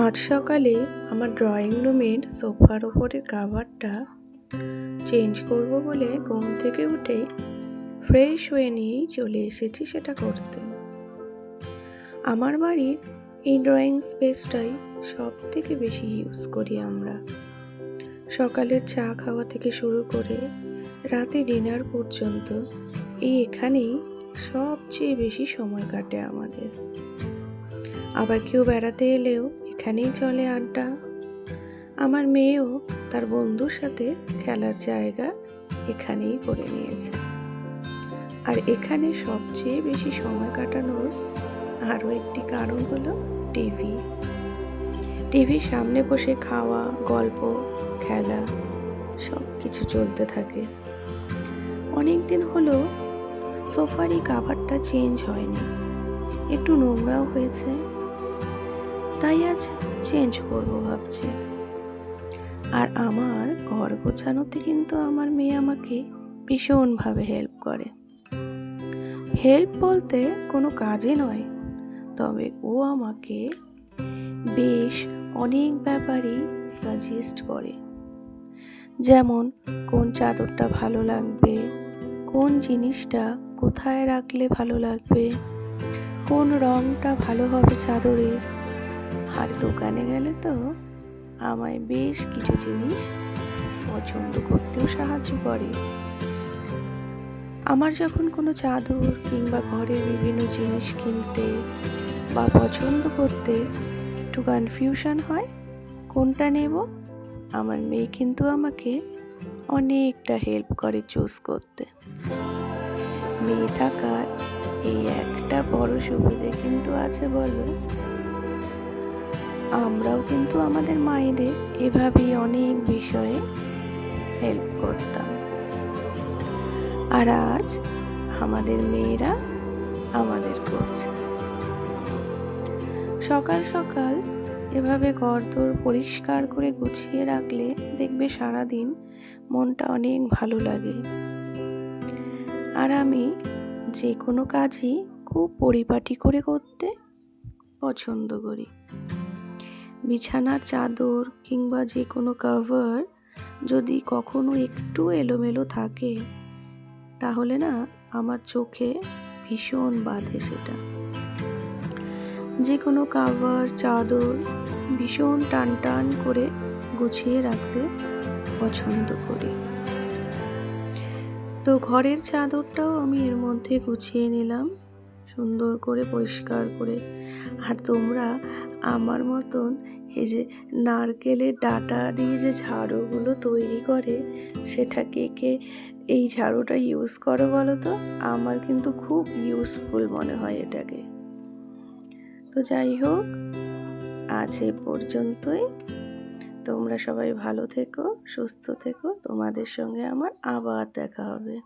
আজ সকালে আমার ড্রয়িং রুমের সোফার ওপরের কাভারটা চেঞ্জ করব বলে ঘুম থেকে উঠেই ফ্রেশ হয়ে নিয়েই চলে এসেছি সেটা করতে। আমার বাড়ির এই ড্রয়িং স্পেসটাই সব থেকে বেশি ইউজ করি আমরা। সকালের চা খাওয়া থেকে শুরু করে রাতে ডিনার পর্যন্ত এখানেই সবচেয়ে বেশি সময় কাটে আমাদের। আবার কেউ বেড়াতে এলেও এখানেই চলে আড্ডা। আমার মেয়েও তার বন্ধুর সাথে খেলার জায়গা এখানেই করে নিয়েছে। আর এখানে সবচেয়ে বেশি সময় কাটানোর আরও একটি কারণ হলো টিভির সামনে বসে খাওয়া, গল্প, খেলা সব কিছু চলতে থাকে। অনেক দিন হলো সোফার এই কাভারটা চেঞ্জ হয়নি, একটু নোংরাও হয়েছে, তাই আজ চেঞ্জ করব ভাবছি। আর আমার ঘর গোছানোতে কিন্তু আমার মেয়ে আমাকে ভীষণভাবে হেল্প করে। হেল্প বলতে কোনো কাজে নয়, তবে ও আমাকে বেশ অনেক ব্যাপারেই সাজেস্ট করে। যেমন কোন চাদরটা ভালো লাগবে, কোন জিনিসটা কোথায় রাখলে ভালো লাগবে, কোন রঙটা ভালো হবে চাদরের। আর দোকানে গেলে তো আমায় বেশ কিছু জিনিস পছন্দ করতেও সাহায্য করে। আমার যখন কোনো চাদর কিংবা ঘরের বিভিন্ন জিনিস কিনতে বা পছন্দ করতে একটু কনফিউশন হয় কোনটা নেব, আমার মেয়ে কিন্তু আমাকে অনেকটা হেল্প করে চুজ করতে। মেয়ে থাকার এই একটা বড় সুবিধে কিন্তু আছে বলো। আমরাও কিন্তু আমাদের মায়েদের এভাবেই অনেক বিষয়ে হেল্প করতাম। আর আজ আমাদের মেয়েরা আমাদের করছে। সকাল সকাল এভাবে ঘরদোর পরিষ্কার করে গুছিয়ে রাখলে দেখবে সারাদিন মনটা অনেক ভালো লাগে। আর আমি যে কোনো কাজই খুব পরিপাটি করে করতে পছন্দ করি। বিছানার চাদর কিংবা যে কোনো কভার যদি কখনো একটু এলোমেলো থাকে তাহলে না আমার চোখে ভীষণ বাধে সেটা। যে কোনো কভার চাদর ভীষণ টান টান করে গুছিয়ে রাখতে পছন্দ করি। তো ঘরের চাদরটাও আমি এর মধ্যে গুছিয়ে নিলাম সুন্দর করে পরিষ্কার করে। আর তোমরা আমার মতন এই যে নারকেলের ডাঁটা দিয়ে যে ঝাড়ুগুলো তৈরি করে সেটা কে কে এই ঝাড়ুটা ইউজ করো বলো তো? আমার কিন্তু খুব ইউজফুল মনে হয় এটাকে। তো যাই হোক, আজ এই পর্যন্তই। তোমরা সবাই ভালো থেকো, সুস্থ থেকো। তোমাদের সঙ্গে আমার আবার দেখা হবে।